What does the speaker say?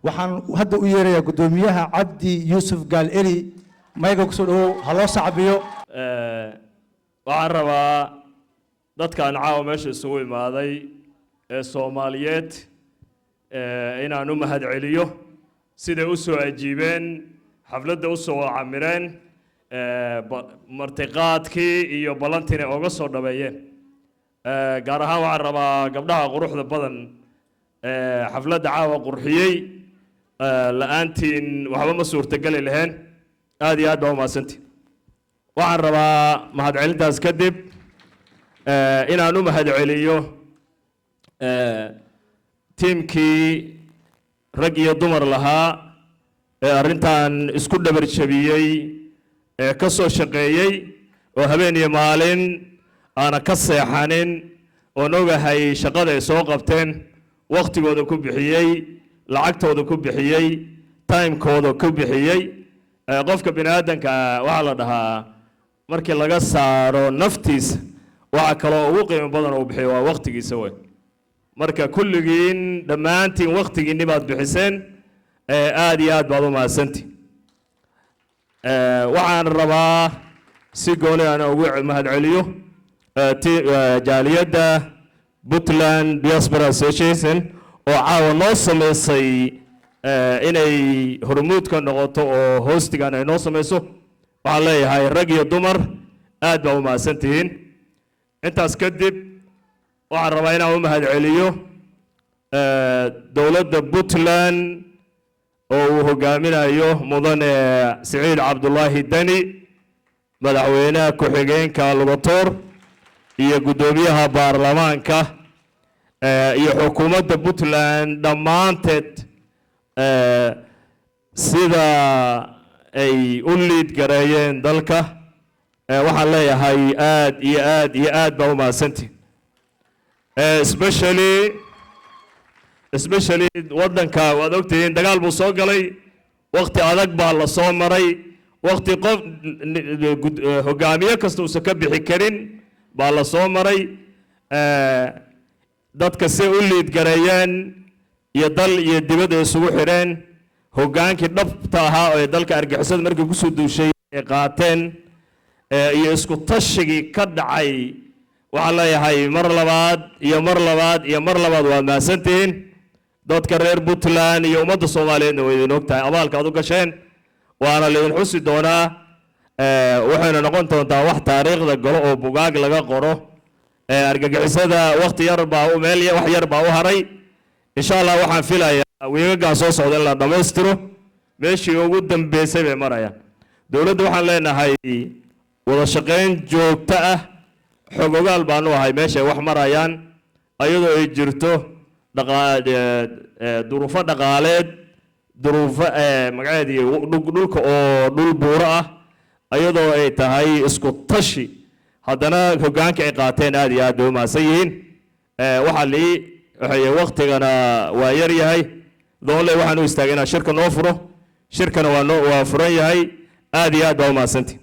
waxaan hadda u yeerayaa gudoomiyaha Cabdi Yuusuf Gaal-Eli mayga ku soo dhawow haloo sacbiyo waxaan rabaa dadkan caawa meesha isugu imaaday ee Soomaaliyeed inaan u mahad celiyo sida u soo ajiibeen xafladda u soo camireen martiqaadkii iyo balantina uga soo dhabeeyeen gaar ahaan waxaan rabaa gabdhaha quruxda badan xafladda caawa qurxiyey la'aantiin waxba ma suurtagali lahayn aad iyo aad baa u mahadsantihiin waxaan rabaa mahad celintaas kadib inaan u mahad celiyo tiimkii rag iyo dumar lahaa ee arrintan isku dhabar jabiyey ee ka soo shaqeeyey oo habeen iyo maalin aana ka seexanin oon ogahay shaqada ay soo qabteen waqtigooda ku bixiyey lacagtooda ku bixiyey timekooda ku bixiyey qofka bini'aadanka waxaa la dhahaa markii laga saaro naftiisa waxa kaloo ugu qiimo badan uu bixiyo waa waqtigiisa wey marka kulligiin dhammaantiin waqtigiinni baad bixiseen aad iyo aad baad u mahadsantihin waxaan rabaa si gooni aan ugu mahad celiyo jaaliyadda Puntland Diaspora Association oo caawa noo sameysay inay hormuud ka noqoto oo hoostigan ay noo sameyso waxaan leeyahay rag iyo dumar aad baa u mahadsantihiin intaas kadib waxaan rabaa inaan u mahad celiyo dowladda Puntland oo uu hogaaminayo mudane Siciid Cabdullaahi Dani madaxweynaha ku-xigeenka Lugator iyo gudoomiyaha baarlamaanka iyo xukuumadda Puntland dhammaanteed sida ay u liid gareeyeen dalka waxaan leeyahay aad iyo aad iyo aad baa u mahadsantihiin especially waddanka waad ogtihiin dagaal buu soo galay waqti adag baa la soo maray waqti qof hogaamiye kasta uusan ka bixi karin baa la soo maray dadka si u liid gareeyeen iyo dal iyo dibadda isugu xidheen hogaankii dhabta ahaa ee dalka argixisada markii ku soo duushay ay qaateen iyo isku tashigii ka dhacay waxaan leeyahay mar labaad iyo mar labaad iyo mar labaad waa mahadsantihiin dadka reer Puntland iyo ummadda Soomaaliyeedna way idin ogtahay abaalka aad u gasheen waana leedin xusi doonaa waxayna noqon doontaa wax taariikhda galo oo bugaag laga qoro argagixisada waqti yar baa u meel wax yar baa u haray insha Allah waxaan filayaa weegaga soo socda in la dhameystiro meeshii ugu dambeysay bay marayaan dawladda waxaan leenahay wada shaqeyn joogto ah xogogaal baan u ahay meesha wax marayaan ayadoo ay jirto duruufo dhaqaaleed duruufo magaceedii dhulka oo dhul buuro ah ayadoo ay tahay isku tashi haddana hoggaanka ay qaateen aad iyo aad bay u mahadsan yihiin waxay waqtigana waa yar yahay doonle waxaan u istaagay inaan shirka noo furo shirkana waa furan yahay aad iyo aad baa u mahadsantihin